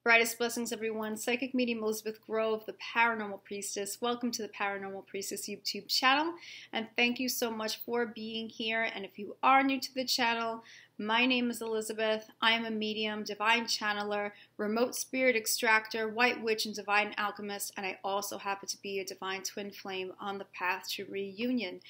Brightest blessings, everyone. Psychic medium Elizabeth Grove, the Paranormal Priestess. Welcome to the Paranormal Priestess YouTube channel, and thank you so much for being here. And if you are new to the channel, my name is Elizabeth. I am a medium, divine channeler, remote spirit extractor, white witch, and divine alchemist, and I also happen to be a divine twin flame on the path to reunion.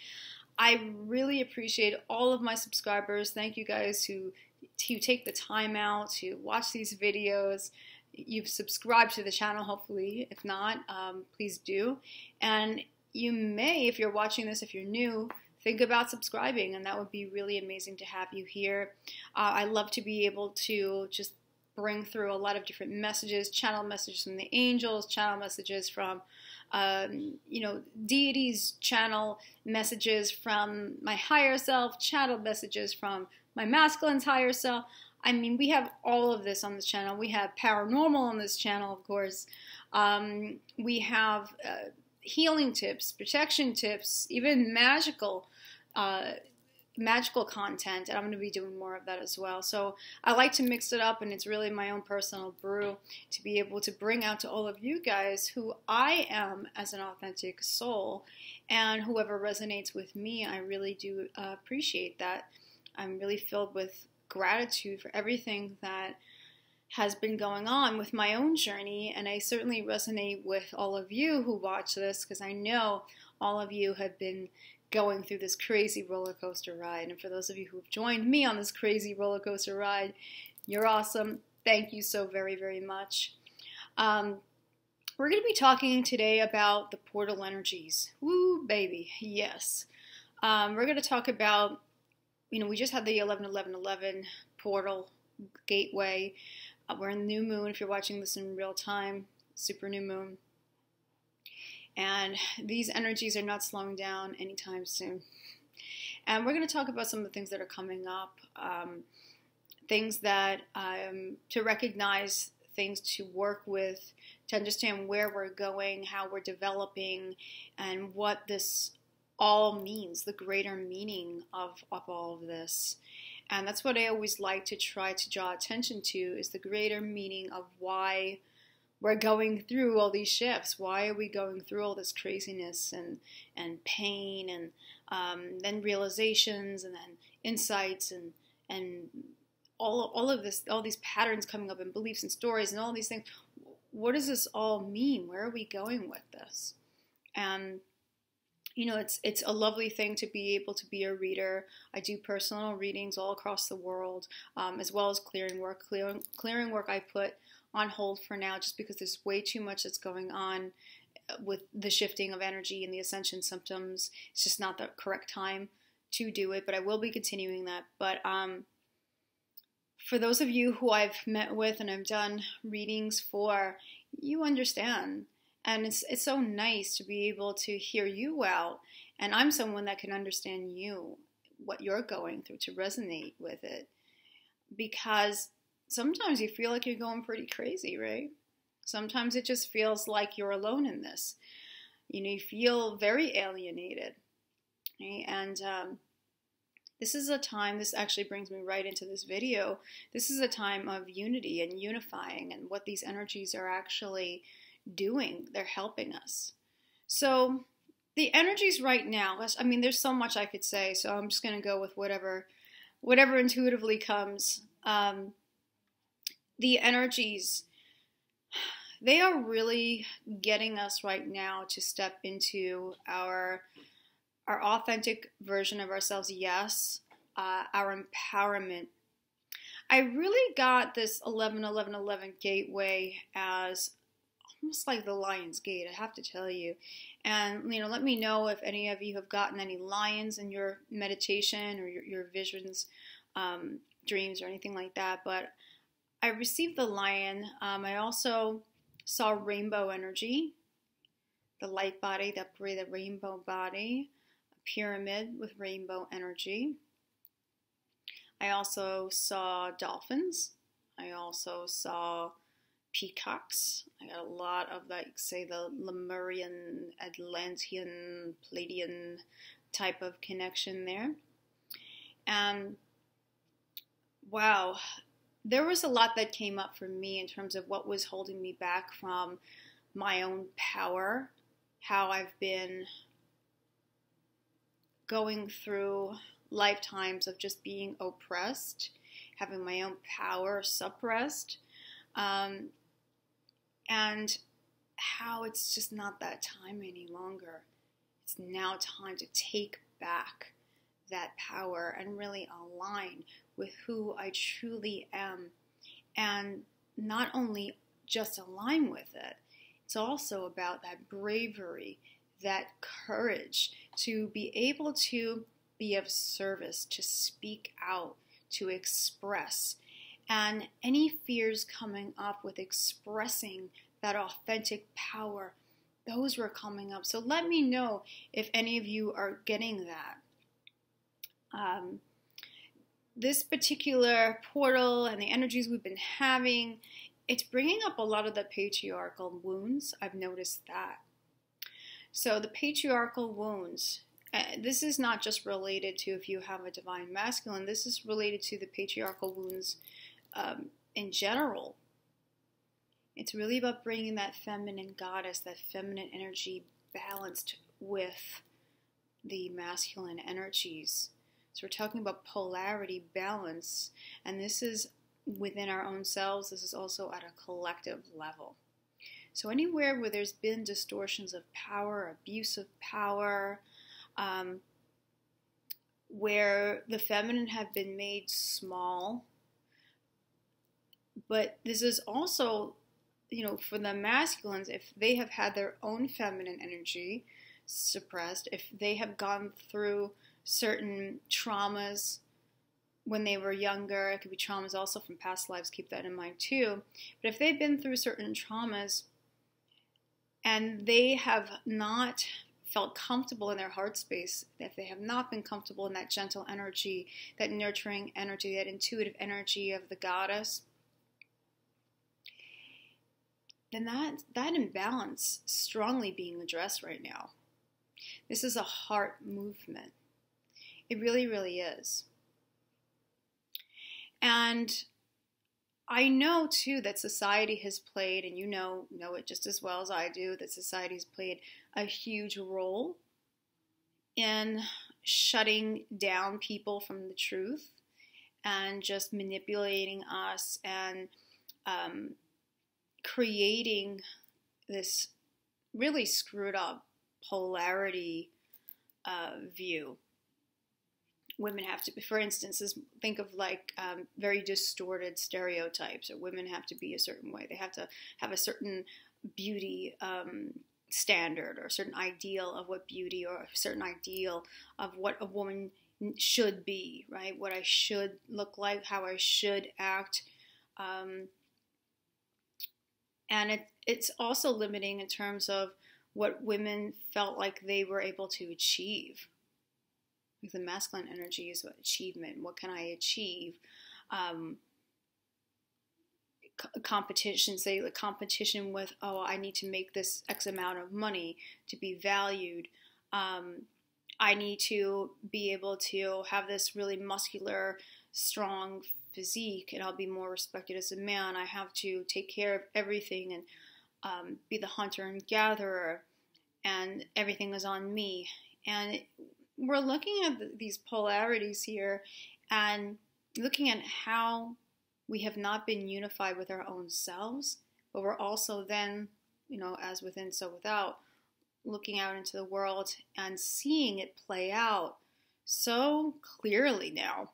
I really appreciate all of my subscribers. Thank you guys who take the time out to watch these videos. You've subscribed to the channel, hopefully. If not, please do. And you may, if you're watching this, if you're new, think about subscribing, and that would be really amazing to have you here. I love to be able to just bring through a lot of different messages, channel messages from the angels, channel messages from deities, channel messages from my higher self, channel messages from my masculine's higher self. I mean, we have all of this on this channel. We have paranormal on this channel, of course. We have healing tips, protection tips, even magical content, and I'm going to be doing more of that as well. So I like to mix it up, and it's really my own personal brew to be able to bring out to all of you guys who I am as an authentic soul, and whoever resonates with me, I really do appreciate that. I'm really filled with gratitude for everything that has been going on with my own journey, and I certainly resonate with all of you who watch this, because I know all of you have been going through this crazy roller coaster ride. And for those of you who have joined me on this crazy roller coaster ride, you're awesome. Thank you so very, very much. We're going to be talking today about the portal energies. Woo, baby, yes. We're going to talk about, we just had the 11-11-11 portal gateway. We're in the new moon, if you're watching this in real time, super new moon. And these energies are not slowing down anytime soon. And we're going to talk about some of the things that are coming up, things that to recognize, things to work with, to understand where we're going, how we're developing, and what this all means, the greater meaning of all of this. And that's what I always like to try to draw attention to, is the greater meaning of why we're going through all these shifts. Why are we going through all this craziness and pain and then realizations and then insights and all of this, all these patterns coming up and beliefs and stories and all these things. What does this all mean? Where are we going with this? And it's a lovely thing to be able to be a reader. I do personal readings all across the world, as well as clearing work. Clearing work I put on hold for now, just because there's way too much that's going on with the shifting of energy and the ascension symptoms. It's just not the correct time to do it, but I will be continuing that. But for those of you who I've met with and I've done readings for, you understand. And it's so nice to be able to hear you out. And I'm someone that can understand you, what you're going through, to resonate with it. Because sometimes you feel like you're going pretty crazy, right? Sometimes it just feels like you're alone in this. You feel very alienated. Right? And this is a time, this actually brings me right into this video. This is a time of unity and unifying, and what these energies are actually doing. They're helping us. So the energies right now, there's so much I could say, so I'm just going to go with whatever intuitively comes. The energies, they are really getting us right now to step into our authentic version of ourselves. Yes, our empowerment. I really got this 11-11-11 gateway as almost like the Lion's Gate, I have to tell you. And, let me know if any of you have gotten any lions in your meditation or your visions, dreams, or anything like that. But I received the lion. I also saw rainbow energy, the light body, the rainbow body, a pyramid with rainbow energy. I also saw dolphins. I also saw peacocks. I got a lot of, say, the Lemurian, Atlantean, Pleiadian type of connection there. And wow, there was a lot that came up for me in terms of what was holding me back from my own power, how I've been going through lifetimes of just being oppressed, having my own power suppressed, and how it's just not that time any longer. It's now time to take back that power and really align with who I truly am. And not only just align with it, it's also about that bravery, that courage to be able to be of service, to speak out, to express. And any fears coming up with expressing that authentic power, those were coming up. So let me know if any of you are getting that. This particular portal and the energies we've been having, it's bringing up a lot of the patriarchal wounds. I've noticed that. So the patriarchal wounds, this is not just related to if you have a divine masculine, this is related to the patriarchal wounds in general. It's really about bringing that feminine goddess, that feminine energy balanced with the masculine energies. So we're talking about polarity, balance, and this is within our own selves. This is also at a collective level. So anywhere where there's been distortions of power, abuse of power, where the feminine have been made small, but this is also, for the masculines, if they have had their own feminine energy suppressed, if they have gone through certain traumas when they were younger, it could be traumas also from past lives, keep that in mind too, but if they've been through certain traumas and they have not felt comfortable in their heart space, if they have not been comfortable in that gentle energy, that nurturing energy, that intuitive energy of the goddess, then that imbalance strongly being addressed right now. This is a heart movement. It really, really is. And I know too that society has played, and you know it just as well as I do, that society has played a huge role in shutting down people from the truth and just manipulating us and creating this really screwed up polarity view. Women have to, for instance, think of like very distorted stereotypes, or women have to be a certain way. They have to have a certain beauty standard, or a certain ideal of what beauty, or a certain ideal of what a woman should be, right? What I should look like, how I should act. And it's also limiting in terms of what women felt like they were able to achieve. The masculine energy is achievement. What can I achieve? Competition, say the competition with, I need to make this X amount of money to be valued. I need to be able to have this really muscular, strong physique, and I'll be more respected as a man. I have to take care of everything and be the hunter and gatherer, and everything is on me. And we're looking at these polarities here and looking at how we have not been unified with our own selves, but we're also then, as within, so without, looking out into the world and seeing it play out so clearly now,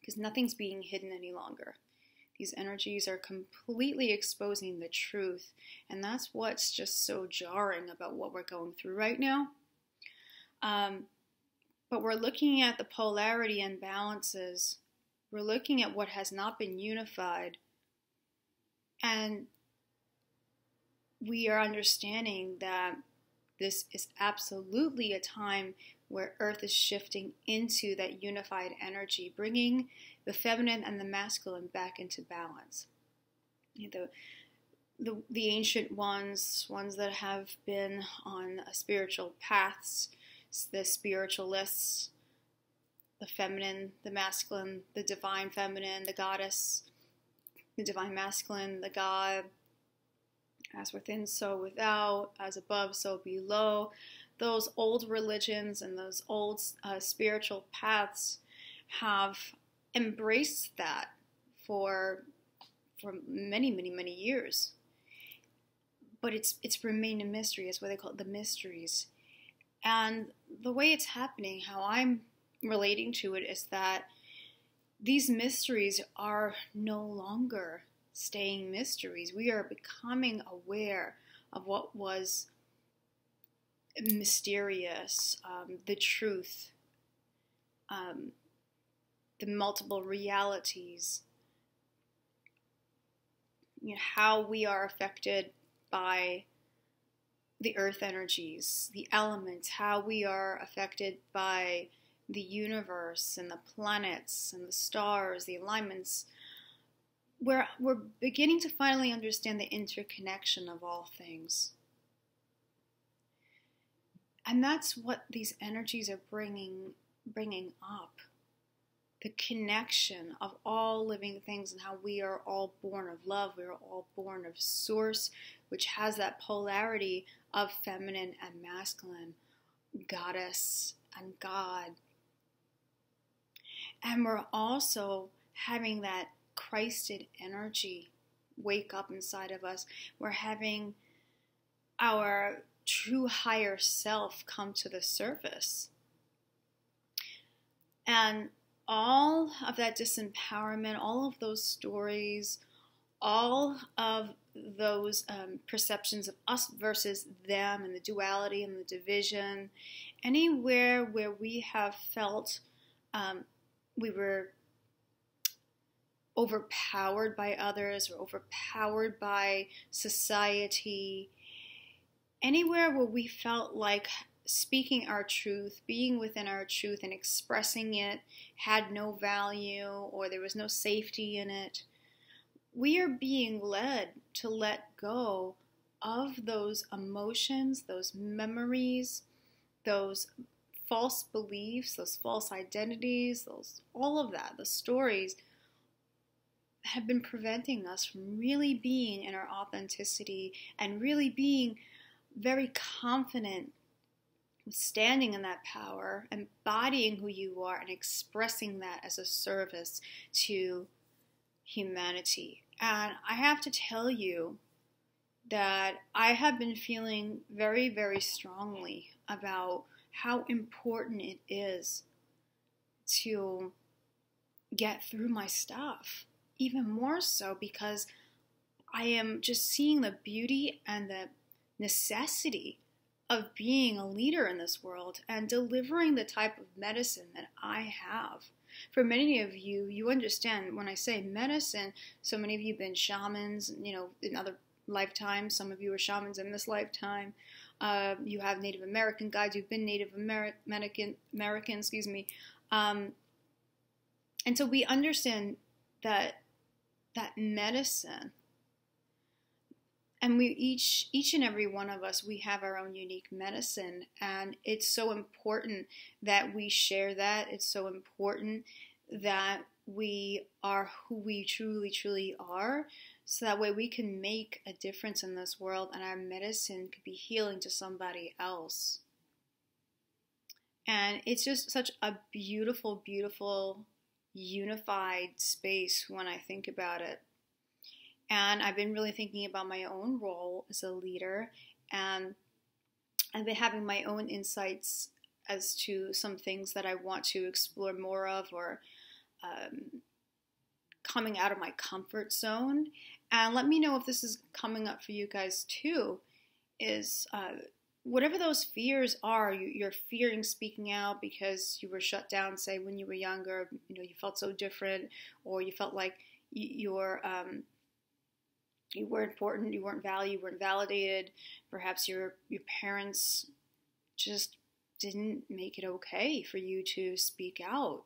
because nothing's being hidden any longer. These energies are completely exposing the truth, and that's what's just so jarring about what we're going through right now. But we're looking at the polarity and balances. We're looking at what has not been unified, and we are understanding that this is absolutely a time where Earth is shifting into that unified energy, bringing the feminine and the masculine back into balance. The ancient ones that have been on spiritual paths, the spiritualists, the feminine, the masculine, the divine feminine, the goddess, the divine masculine, the God, as within, so without, as above, so below. Those old religions and those old spiritual paths have embraced that for many, many, many years. But it's remained a mystery. It's what they call it, the mysteries. And the way it's happening, how I'm relating to it, is that these mysteries are no longer staying mysteries. We are becoming aware of what was mysterious, the truth, the multiple realities, how we are affected by the earth energies, the elements, how we are affected by the universe and the planets and the stars, the alignments. We're beginning to finally understand the interconnection of all things. And that's what these energies are bringing up. The connection of all living things and how we are all born of love. We are all born of source, which has that polarity of feminine and masculine, goddess and God. And we're also having that Christed energy wake up inside of us. We're having our true higher self come to the surface. And all of that disempowerment, all of those stories, all of those perceptions of us versus them and the duality and the division, anywhere where we have felt we were overpowered by others or overpowered by society, anywhere where we felt like speaking our truth, being within our truth and expressing it had no value or there was no safety in it, we are being led to let go of those emotions, those memories, those false beliefs, those false identities, all of that, the stories have been preventing us from really being in our authenticity and really being very confident, standing in that power, embodying who you are, and expressing that as a service to humanity. And I have to tell you that I have been feeling very, very strongly about how important it is to get through my stuff. Even more so because I am just seeing the beauty and the necessity of being a leader in this world and delivering the type of medicine that I have. For many of you, you understand when I say medicine, so many of you have been shamans, in other lifetimes. Some of you are shamans in this lifetime. You have Native American guides. You've been Native American, and so we understand that medicine, and we each and every one of us, we have our own unique medicine, and it's so important that we share that. It's so important that we are who we truly, truly are, so that way we can make a difference in this world, and our medicine could be healing to somebody else. And it's just such a beautiful, beautiful, unified space when I think about it. And I've been really thinking about my own role as a leader, and I've been having my own insights as to some things that I want to explore more of, or coming out of my comfort zone. And let me know if this is coming up for you guys too, is whatever those fears are, you're fearing speaking out because you were shut down, say, when you were younger, you felt so different, or you felt like you weren't important, you weren't valued, you weren't validated. Perhaps your parents just didn't make it okay for you to speak out.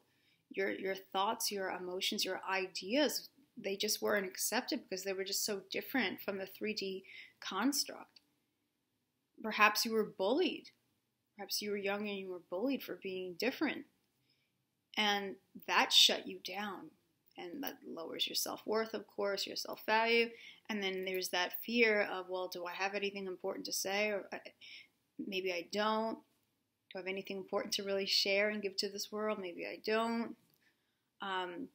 Your thoughts, your emotions, your ideas, they just weren't accepted because they were just so different from the 3D construct. Perhaps you were bullied. Perhaps you were young and you were bullied for being different. And that shut you down. And that lowers your self-worth, of course, your self-value. And then there's that fear of, well, do I have anything important to say? Or maybe I don't. Do I have anything important to really share and give to this world? Maybe I don't. And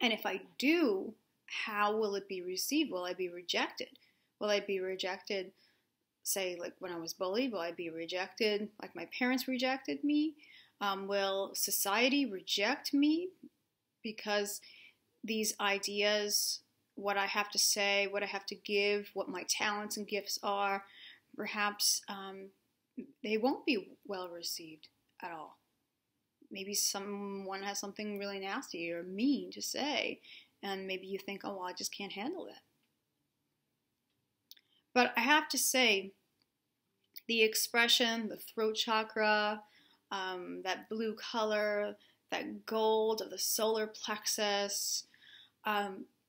if I do, how will it be received? Will I be rejected? Will I be rejected, say, like when I was bullied? Will I be rejected like my parents rejected me? Will society reject me because these ideas, what I have to say, what I have to give, what my talents and gifts are, perhaps they won't be well received at all. Maybe someone has something really nasty or mean to say, and maybe you think, oh, well, I just can't handle that. But I have to say, the expression, the throat chakra, that blue color, that gold of the solar plexus,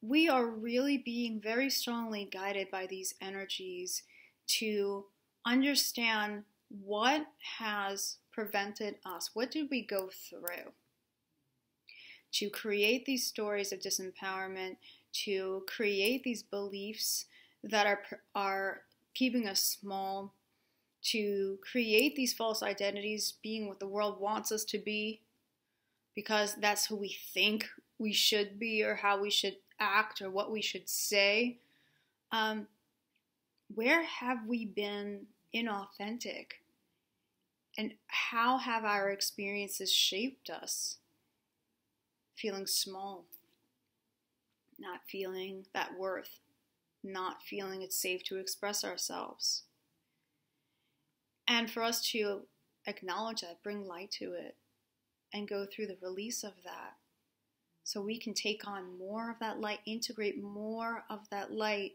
we are really being very strongly guided by these energies to understand what has prevented us. What did we go through to create these stories of disempowerment, to create these beliefs that are keeping us small, to create these false identities, being what the world wants us to be, because that's who we think we should be, or how we should act, or what we should say. Where have we been inauthentic? And how have our experiences shaped us? Feeling small, not feeling that worth, not feeling it's safe to express ourselves. And for us to acknowledge that, bring light to it, and go through the release of that, so we can take on more of that light, integrate more of that light.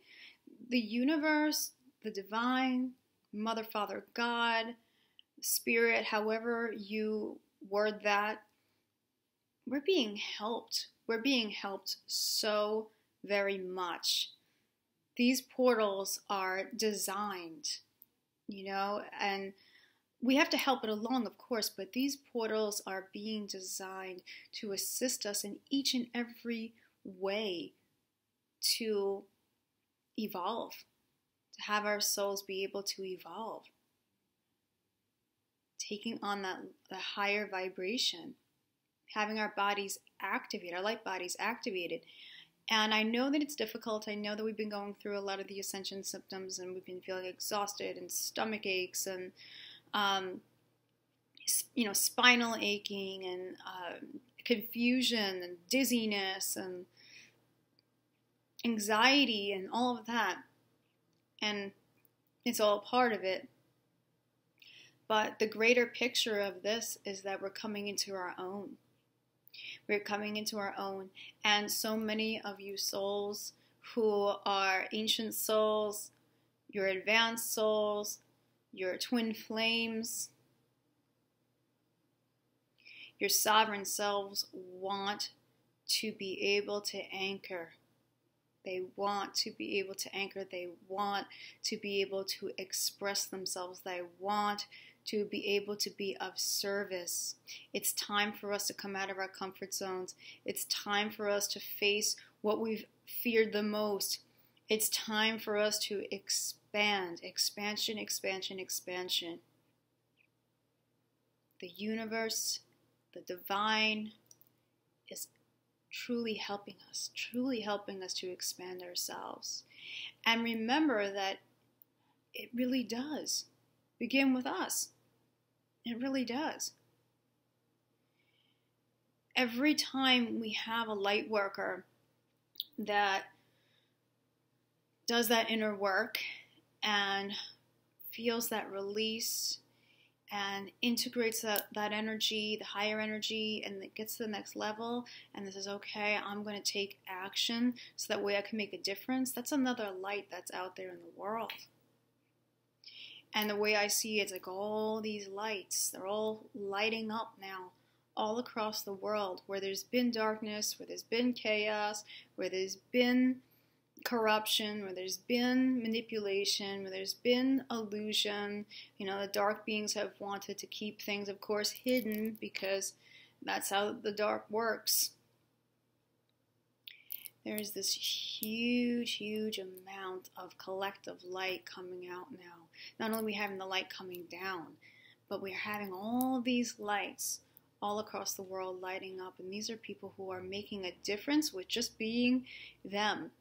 The universe, the divine, Mother, Father, God, Spirit, however you word that, we're being helped. We're being helped so very much. These portals are designed, and we have to help it along, of course, but these portals are being designed to assist us in each and every way to evolve, to have our souls be able to evolve, taking on the higher vibration, having our bodies activated, our light bodies activated. And I know that it's difficult. I know that we've been going through a lot of the ascension symptoms, and we've been feeling exhausted and stomach aches and spinal aching and confusion and dizziness and anxiety and all of that. And it's all part of it. But the greater picture of this is that we're coming into our own. We're coming into our own. And so many of you souls who are ancient souls, your advanced souls, your twin flames, your sovereign selves want to be able to anchor. They want to be able to anchor. They want to be able to express themselves. They want to be able to be of service. It's time for us to come out of our comfort zones. It's time for us to face what we've feared the most. It's time for us to expand. Expansion, expansion, expansion. The universe, the divine, is truly helping us to expand ourselves. And remember that it really does begin with us. It really does. Every time we have a light worker that does that inner work and feels that release and integrates that energy, the higher energy, and it gets to the next level, and this is okay, I'm going to take action so that way I can make a difference, that's another light that's out there in the world. And the way I see it, it's like all these lights, they're all lighting up now all across the world, where there's been darkness, where there's been chaos, where there's been corruption, where there's been manipulation, where there's been illusion. The dark beings have wanted to keep things, of course, hidden, because That's how the dark works. There's this huge, huge amount of collective light coming out now. Not only are we having the light coming down, but we're having all these lights all across the world lighting up. And these are people who are making a difference with just being them.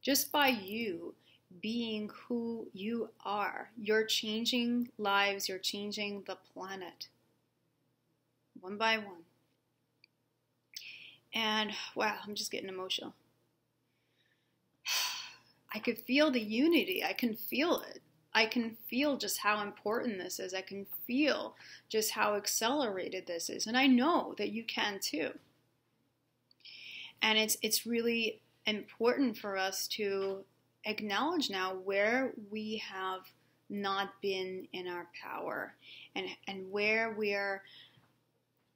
Just by you being who you are. You're changing lives. You're changing the planet. One by one. And wow, I'm just getting emotional. I could feel the unity. I can feel it. I can feel just how important this is. I can feel just how accelerated this is. And I know that you can too. And it's really important for us to acknowledge now where we have not been in our power and where we are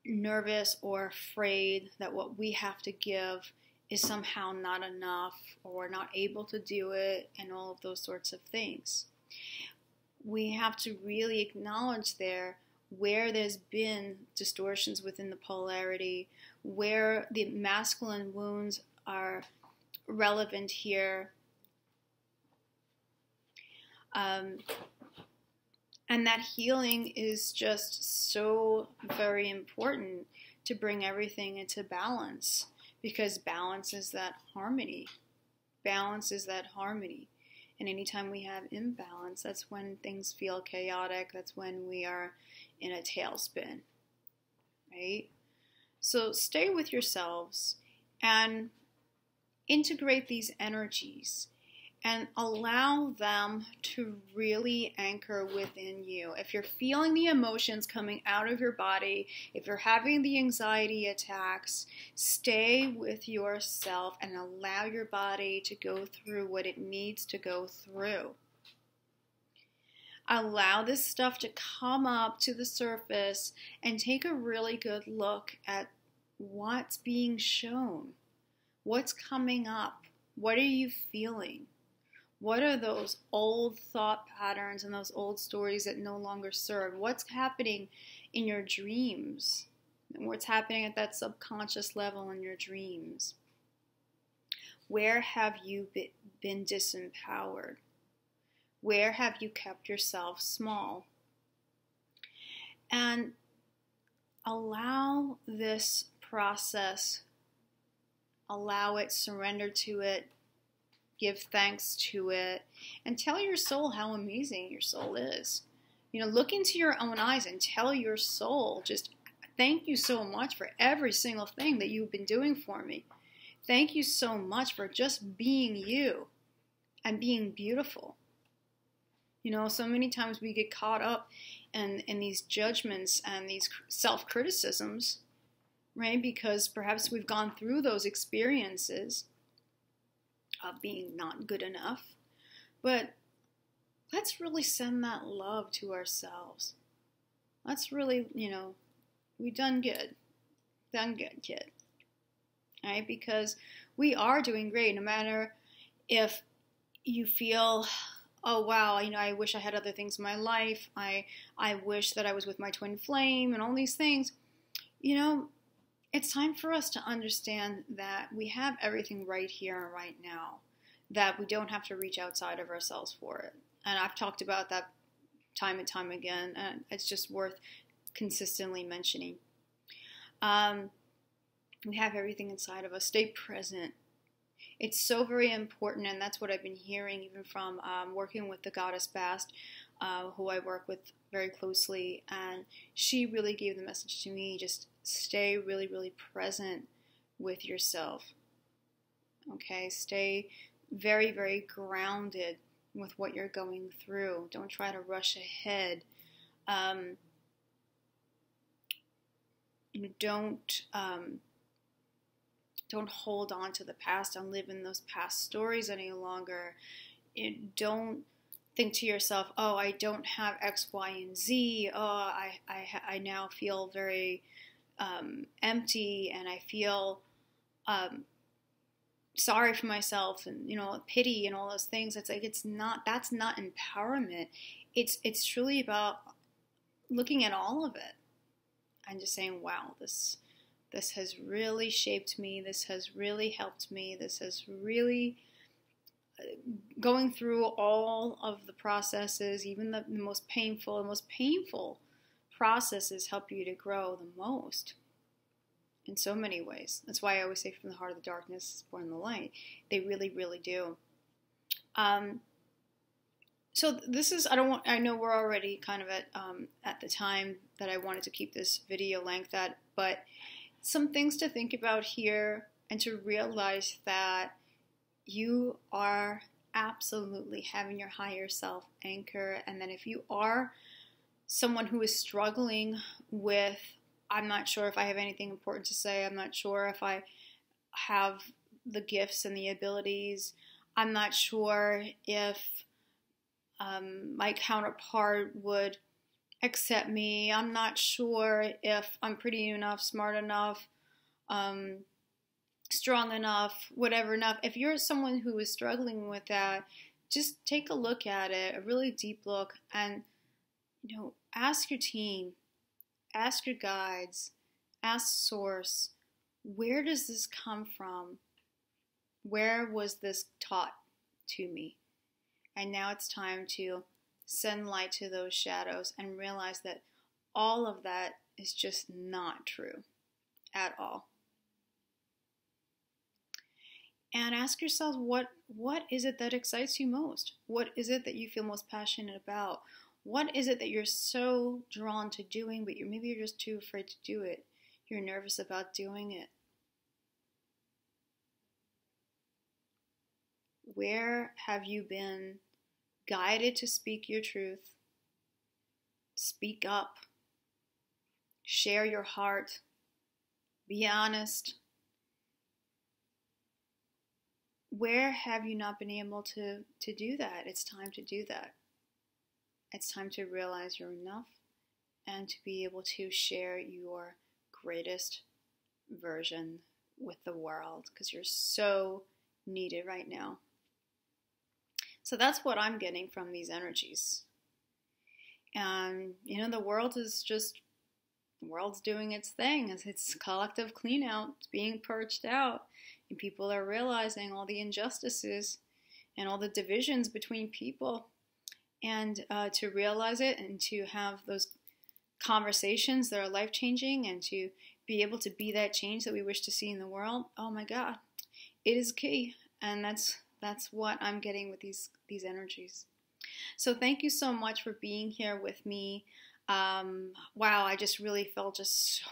nervous or afraid that what we have to give is somehow not enough, or we're not able to do it, and all of those sorts of things. We have to really acknowledge there where there's been distortions within the polarity, where the masculine wounds are relevant here. And that healing is just so very important to bring everything into balance. Because balance is that harmony. Balance is that harmony. And anytime we have imbalance, that's when things feel chaotic. That's when we are in a tailspin, right? So stay with yourselves and integrate these energies and allow them to really anchor within you. If you're feeling the emotions coming out of your body, if you're having the anxiety attacks, stay with yourself and allow your body to go through what it needs to go through. Allow this stuff to come up to the surface and take a really good look at what's being shown. What's coming up? What are you feeling? What are those old thought patterns and those old stories that no longer serve? What's happening in your dreams? And what's happening at that subconscious level in your dreams? Where have you been disempowered? Where have you kept yourself small? And allow this process, allow it, surrender to it, give thanks to it, and tell your soul how amazing your soul is. You know, look into your own eyes and tell your soul, just thank you so much for every single thing that you've been doing for me. Thank you so much for just being you and being beautiful. You know, so many times we get caught up in these judgments and these self-criticisms, right? Because perhaps we've gone through those experiences of being not good enough. But let's really send that love to ourselves. Let's really, you know, we've done good. Done good, kid. Right? Because we are doing great, no matter if you feel, oh wow, you know, I wish I had other things in my life. I wish that I was with my twin flame and all these things. You know, it's time for us to understand that we have everything right here and right now, that we don't have to reach outside of ourselves for it. And I've talked about that time and time again, and it's just worth consistently mentioning. We have everything inside of us. Stay present. It's so very important, and that's what I've been hearing even from working with the goddess Bast, who I work with very closely, and she really gave the message to me, just stay really, really present with yourself. Okay, stay very, very grounded with what you're going through. Don't try to rush ahead. Don't hold on to the past. Don't live in those past stories any longer. Don't think to yourself, oh, I don't have X, Y, and Z. Oh, I now feel very empty, and I feel sorry for myself, and you know, pity and all those things. It's like that's not empowerment. It's truly about looking at all of it and just saying, wow, this This has really shaped me. This has really helped me. This has really, going through all of the processes, even the most painful processes help you to grow the most in so many ways. That's why I always say from the heart of the darkness is born the light. They really, really do. So this is, I know we're already kind of at the time that I wanted to keep this video length at, but some things to think about here, and to realize that you are absolutely having your higher self anchor, and that if you are someone who is struggling with, I'm not sure if I have anything important to say, I'm not sure if I have the gifts and the abilities, I'm not sure if my counterpart would accept me, I'm not sure if I'm pretty enough, smart enough, strong enough, whatever enough. If you're someone who is struggling with that, just take a look at it, a really deep look, and ask your team, ask your guides, ask source, where does this come from? Where was this taught to me? And now it's time to send light to those shadows and realize that all of that is just not true at all. And ask yourself, what is it that excites you most? What is it that you feel most passionate about? What is it that you're so drawn to doing, but maybe you're just too afraid to do it? You're nervous about doing it. Where have you been guided to speak your truth? Speak up. Share your heart. Be honest. Where have you not been able to do that? It's time to do that. It's time to realize you're enough and to be able to share your greatest version with the world, because you're so needed right now. So that's what I'm getting from these energies. And, the world's doing its thing. It's collective clean out. It's being purged out. And people are realizing all the injustices and all the divisions between people. And to realize it and to have those conversations that are life-changing and to be able to be that change that we wish to see in the world, oh my God, it is key. And that's what I'm getting with these energies. So thank you so much for being here with me. Wow, I just really felt just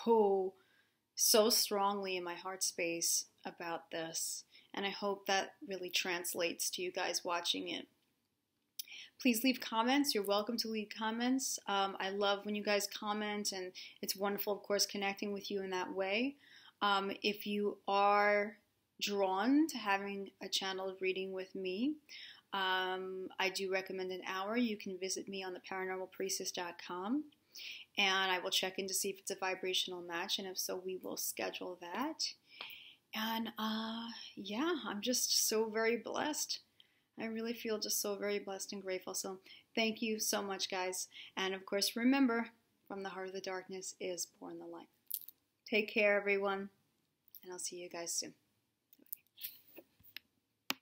so strongly in my heart space about this. And I hope that really translates to you guys watching it. Please leave comments. You're welcome to leave comments. I love when you guys comment, and it's wonderful, of course, connecting with you in that way. If you are drawn to having a channeled reading with me, I do recommend an hour. You can visit me on the paranormalpriestess.com, and I will check in to see if it's a vibrational match, and if so, we will schedule that. And yeah, I'm just so very blessed. I really feel just so very blessed and grateful. So thank you so much, guys. And of course, remember, from the heart of the darkness is born the light. Take care, everyone, and I'll see you guys soon.